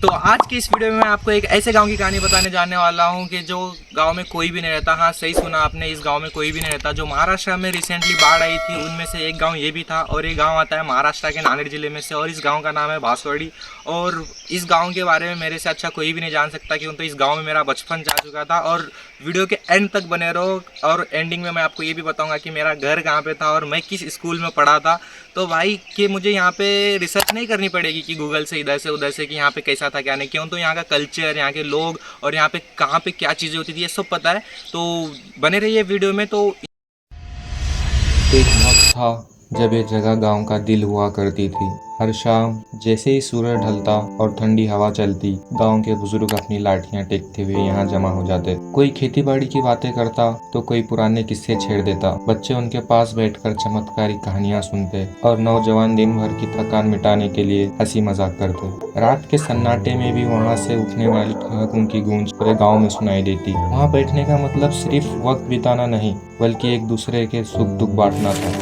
तो आज की इस वीडियो में मैं आपको एक ऐसे गांव की कहानी बताने जाने वाला हूं कि जो गांव में कोई भी नहीं रहता। हाँ, सही सुना आपने, इस गांव में कोई भी नहीं रहता। जो महाराष्ट्र में रिसेंटली बाढ़ आई थी उनमें से एक गांव ये भी था, और ये गांव आता है महाराष्ट्र के नांदेड़ जिले में से, और इस गांव का नाम है बांसवाड़ी। और इस गांव के बारे में मेरे से अच्छा कोई भी नहीं जान सकता, क्योंकि तो इस गाँव में मेरा बचपन जा चुका था। और वीडियो के एंड तक बने रहो, और एंडिंग में मैं आपको ये भी बताऊँगा कि मेरा घर कहाँ पर था और मैं किस स्कूल में पढ़ा था। तो भाई कि मुझे यहाँ पे रिसर्च नहीं करनी पड़ेगी कि गूगल से इधर से उधर से कि यहाँ पे कैसा था क्या नहीं, क्यों तो यहाँ का कल्चर, यहाँ के लोग और यहाँ पे कहाँ पे क्या चीज़ें होती थी ये सब पता है। तो बने रहिए वीडियो में। तो एक वक्त था जब ये जगह गांव का दिल हुआ करती थी। हर शाम जैसे ही सूरज ढलता और ठंडी हवा चलती, गांव के बुजुर्ग अपनी लाठियां टेकते हुए यहाँ जमा हो जाते। कोई खेती बाड़ी की बातें करता तो कोई पुराने किस्से छेड़ देता। बच्चे उनके पास बैठकर चमत्कारी कहानियां सुनते और नौजवान दिन भर की थकान मिटाने के लिए हंसी मजाक करते। रात के सन्नाटे में भी वहाँ से उठने वाली ठहाकों की गूंज पूरे गाँव में सुनाई देती। वहाँ बैठने का मतलब सिर्फ वक्त बिताना नहीं, बल्कि एक दूसरे के सुख दुख बांटना था।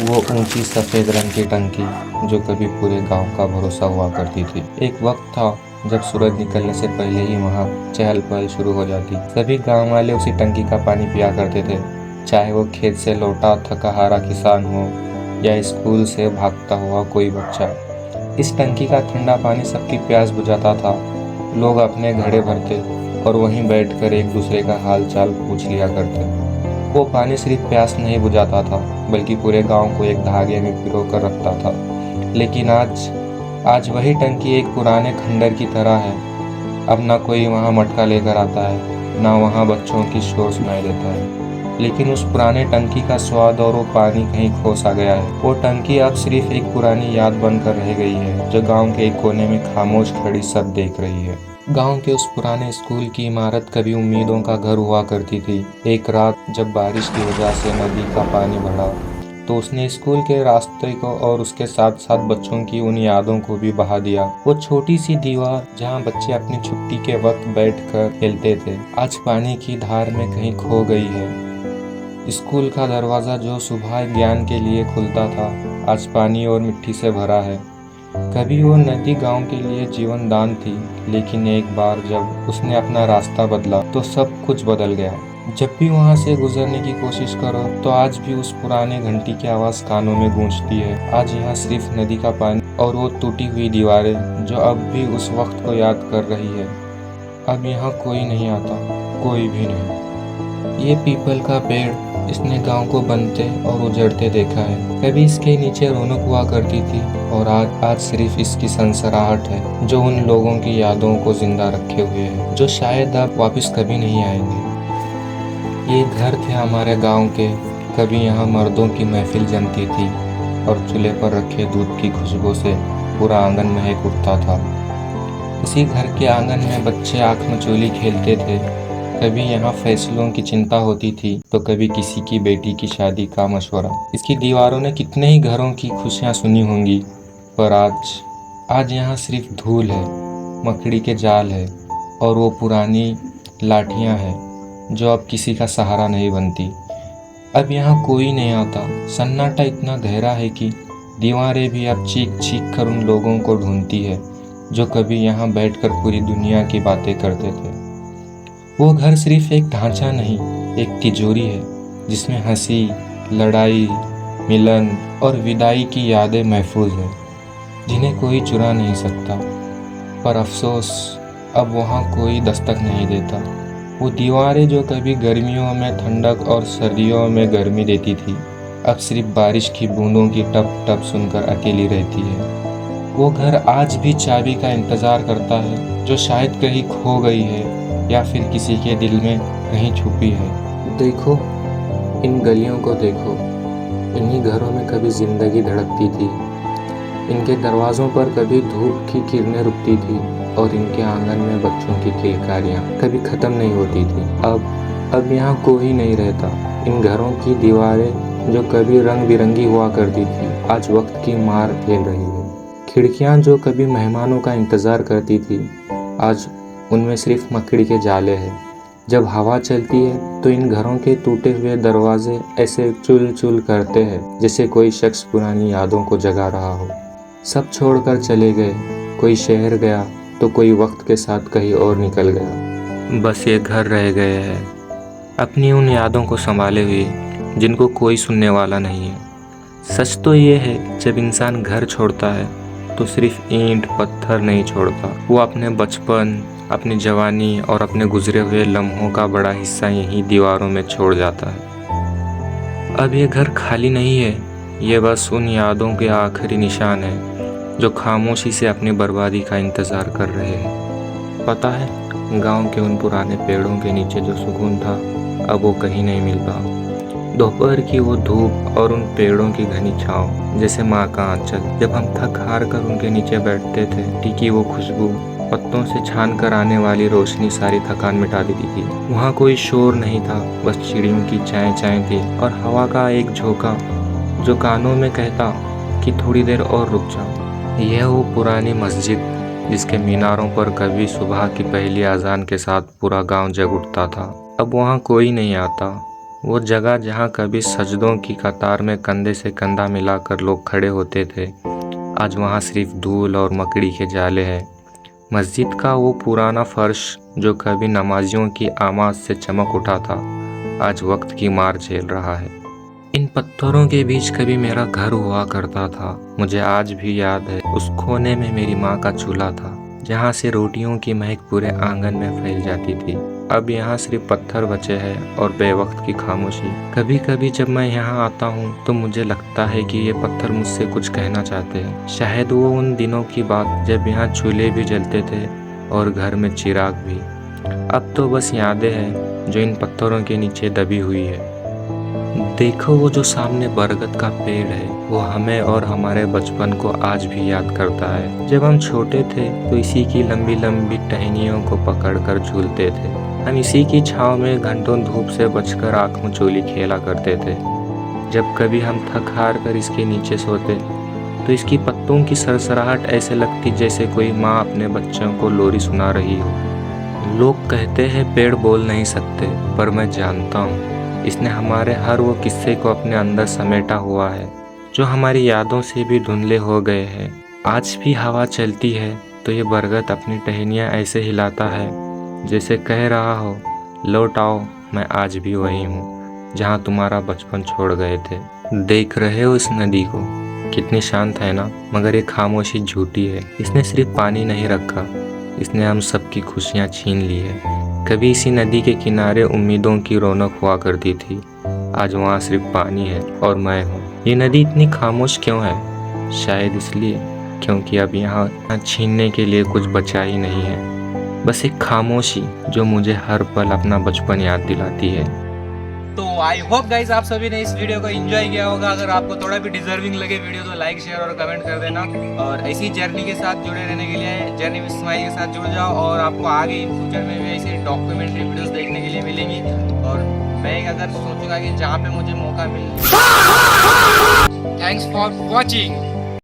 वो ऊंची सफेद रंग की टंकी जो कभी पूरे गांव का भरोसा हुआ करती थी। एक वक्त था जब सूरज निकलने से पहले ही वहां चहल पहल शुरू हो जाती। सभी गांव वाले उसी टंकी का पानी पिया करते थे, चाहे वो खेत से लौटा थका हारा किसान हो या स्कूल से भागता हुआ कोई बच्चा। इस टंकी का ठंडा पानी सबकी प्यास बुझाता था। लोग अपने घड़े भरते और वहीं बैठकर एक दूसरे का हाल चाल पूछ लिया करते। वो पानी सिर्फ प्यास नहीं बुझाता था, बल्कि पूरे गांव को एक धागे में पिरो कर रखता था। लेकिन आज वही टंकी एक पुराने खंडर की तरह है। अब ना कोई वहां मटका लेकर आता है, ना वहां बच्चों की शोर सुनाई देता है। लेकिन उस पुराने टंकी का स्वाद और वो पानी कहीं खो सा गया है। वो टंकी अब सिर्फ एक पुरानी याद बनकर रह गई है, जो गांव के एक कोने में खामोश खड़ी सब देख रही है। गांव के उस पुराने स्कूल की इमारत कभी उम्मीदों का घर हुआ करती थी। एक रात जब बारिश की वजह से नदी का पानी बढ़ा, तो उसने स्कूल के रास्ते को और उसके साथ साथ बच्चों की उन यादों को भी बहा दिया। वो छोटी सी दीवार जहां बच्चे अपनी छुट्टी के वक्त बैठकर खेलते थे, आज पानी की धार में कहीं खो गई है। स्कूल का दरवाजा जो सुबह ज्ञान के लिए खुलता था, आज पानी और मिट्टी से भरा है। कभी वो नदी गांव के लिए जीवन दान थी, लेकिन एक बार जब उसने अपना रास्ता बदला तो सब कुछ बदल गया। जब भी वहां से गुजरने की कोशिश करो तो आज भी उस पुराने घंटी की आवाज कानों में गूंजती है। आज यहाँ सिर्फ नदी का पानी और वो टूटी हुई दीवारें जो अब भी उस वक्त को याद कर रही है। अब यहाँ कोई नहीं आता, कोई भी नहीं। ये पीपल का पेड़, इसने गांव को बनते और उजड़ते देखा है। कभी इसके नीचे रौनक हुआ करती थी, और आज सिर्फ इसकी सनसनाहट है जो उन लोगों की यादों को जिंदा रखे हुए है, जो शायद अब वापस कभी नहीं आएंगे। ये घर थे हमारे गांव के। कभी यहाँ मर्दों की महफिल जमती थी और चूल्हे पर रखे दूध की खुशबू से पूरा आंगन महक उठता था। इसी घर के आंगन में बच्चे आंख मचोली खेलते थे। कभी यहाँ फैसलों की चिंता होती थी तो कभी किसी की बेटी की शादी का मशवरा। इसकी दीवारों ने कितने ही घरों की खुशियाँ सुनी होंगी, पर आज यहाँ सिर्फ धूल है, मकड़ी के जाल है और वो पुरानी लाठियाँ हैं जो अब किसी का सहारा नहीं बनती। अब यहाँ कोई नहीं आता। सन्नाटा इतना गहरा है कि दीवारें भी अब चीख चीख कर उन लोगों को ढूंढती है जो कभी यहाँ बैठकर पूरी दुनिया की बातें करते थे। वो घर सिर्फ एक ढांचा नहीं, एक तिजोरी है जिसमें हंसी, लड़ाई, मिलन और विदाई की यादें महफूज है, जिन्हें कोई चुरा नहीं सकता। पर अफसोस, अब वहाँ कोई दस्तक नहीं देता। वो दीवारें जो कभी गर्मियों में ठंडक और सर्दियों में गर्मी देती थी, अब सिर्फ बारिश की बूंदों की टप टप सुनकर अकेली रहती है। वो घर आज भी चाबी का इंतजार करता है, जो शायद कहीं खो गई है या फिर किसी के दिल में कहीं छुपी है। देखो, इन गलियों को देखो। इन्हीं घरों में कभी जिंदगी धड़कती थी। इनके दरवाज़ों पर कभी धूप की किरणें रुकती थी और इनके आंगन में बच्चों की किलकारियाँ कभी ख़त्म नहीं होती थी। अब यहाँ कोई नहीं रहता। इन घरों की दीवारें जो कभी रंग बिरंगी हुआ करती थी, आज वक्त की मार झेल रही है। खिड़कियाँ जो कभी मेहमानों का इंतज़ार करती थी, आज उनमें सिर्फ मकड़ी के जाले हैं। जब हवा चलती है तो इन घरों के टूटे हुए दरवाजे ऐसे चुल चुल करते हैं जैसे कोई शख्स पुरानी यादों को जगा रहा हो। सब छोड़कर चले गए, कोई शहर गया, तो कोई वक्त के साथ कहीं और निकल गया। बस ये घर रह गए हैं अपनी उन यादों को संभाले हुए जिनको कोई सुनने वाला नहीं है। सच तो ये है, जब इंसान घर छोड़ता है तो सिर्फ ईंट पत्थर नहीं छोड़ता, वो अपने बचपन, अपनी जवानी और अपने गुजरे हुए लम्हों का बड़ा हिस्सा यहीं दीवारों में छोड़ जाता है। अब ये घर खाली नहीं है, ये बस उन यादों के आखिरी निशान है जो खामोशी से अपनी बर्बादी का इंतज़ार कर रहे हैं। पता है, गांव के उन पुराने पेड़ों के नीचे जो सुकून था अब वो कहीं नहीं मिलता। दोपहर की वो धूप और उन पेड़ों की घनी छाँव जैसे माँ का आंचल, जब हम थक हार कर उनके नीचे बैठते थे, टीकी वो खुशबू, पत्तों से छान कर आने वाली रोशनी सारी थकान मिटा देती थी। वहाँ कोई शोर नहीं था, बस चिड़ियों की चाय चाय थी और हवा का एक झोंका जो कानों में कहता कि थोड़ी देर और रुक जाओ। यह वो पुरानी मस्जिद जिसके मीनारों पर कभी सुबह की पहली अजान के साथ पूरा गांव जग उठता था, अब वहाँ कोई नहीं आता। वो जगह जहाँ कभी सजदों की कतार में कंधे से कंधा मिलाकर लोग खड़े होते थे, आज वहाँ सिर्फ धूल और मकड़ी के जाले हैं। मस्जिद का वो पुराना फर्श जो कभी नमाजियों की आवाज़ से चमक उठा था, आज वक्त की मार झेल रहा है। इन पत्थरों के बीच कभी मेरा घर हुआ करता था, मुझे आज भी याद है। उस कोने में मेरी माँ का चूल्हा था जहाँ से रोटियों की महक पूरे आंगन में फैल जाती थी। अब यहाँ सिर्फ पत्थर बचे हैं और बेवक्त की खामोशी। कभी कभी जब मैं यहाँ आता हूँ तो मुझे लगता है कि ये पत्थर मुझसे कुछ कहना चाहते हैं। शायद वो उन दिनों की बात जब यहाँ चूल्हे भी जलते थे और घर में चिराग भी। अब तो बस यादें हैं जो इन पत्थरों के नीचे दबी हुई है। देखो, वो जो सामने बरगद का पेड़ है, वो हमें और हमारे बचपन को आज भी याद करता है। जब हम छोटे थे तो इसी की लंबी लंबी टहनियों को पकड़कर झूलते थे। हम इसी की छांव में घंटों धूप से बचकर आँख मचोली खेला करते थे। जब कभी हम थक हार कर इसके नीचे सोते तो इसकी पत्तों की सरसराहट ऐसे लगती जैसे कोई माँ अपने बच्चों को लोरी सुना रही हो। लोग कहते हैं पेड़ बोल नहीं सकते, पर मैं जानता हूँ इसने हमारे हर वो किस्से को अपने अंदर समेटा हुआ है जो हमारी यादों से भी धुंधले हो गए हैं। आज भी हवा चलती है तो ये बरगद अपनी टहनियाँ ऐसे हिलाता है जैसे कह रहा हो, लौट आओ, मैं आज भी वही हूँ जहाँ तुम्हारा बचपन छोड़ गए थे। देख रहे हो इस नदी को, कितनी शांत है ना, मगर ये खामोशी झूठी है। इसने सिर्फ पानी नहीं रखा, इसने हम सबकी खुशियाँ छीन ली है। कभी इसी नदी के किनारे उम्मीदों की रौनक हुआ करती थी, आज वहाँ सिर्फ पानी है और मैं हूँ। ये नदी इतनी खामोश क्यों है? शायद इसलिए क्योंकि अब यहाँ छीनने के लिए कुछ बचा ही नहीं है, बस एक खामोशी जो मुझे हर पल अपना बचपन याद दिलाती है। तो आई होप गाइस आप सभी ने इस वीडियो को एंजॉय किया होगा। अगर आपको थोड़ा भी डिजर्विंग लगे वीडियो तो लाइक शेयर और कमेंट कर देना, और ऐसी जर्नी के साथ जुड़े रहने के लिए जर्नी विद स्माइल के साथ जुड़ जाओ, और आपको आगे इन फ्यूचर में भी ऐसे डॉक्यूमेंट्री वीडियोस देखने के लिए मिलेंगी। और मैं अगर सोचूंगा कि जहाँ पे मुझे मौका मिले। Thanks for watching.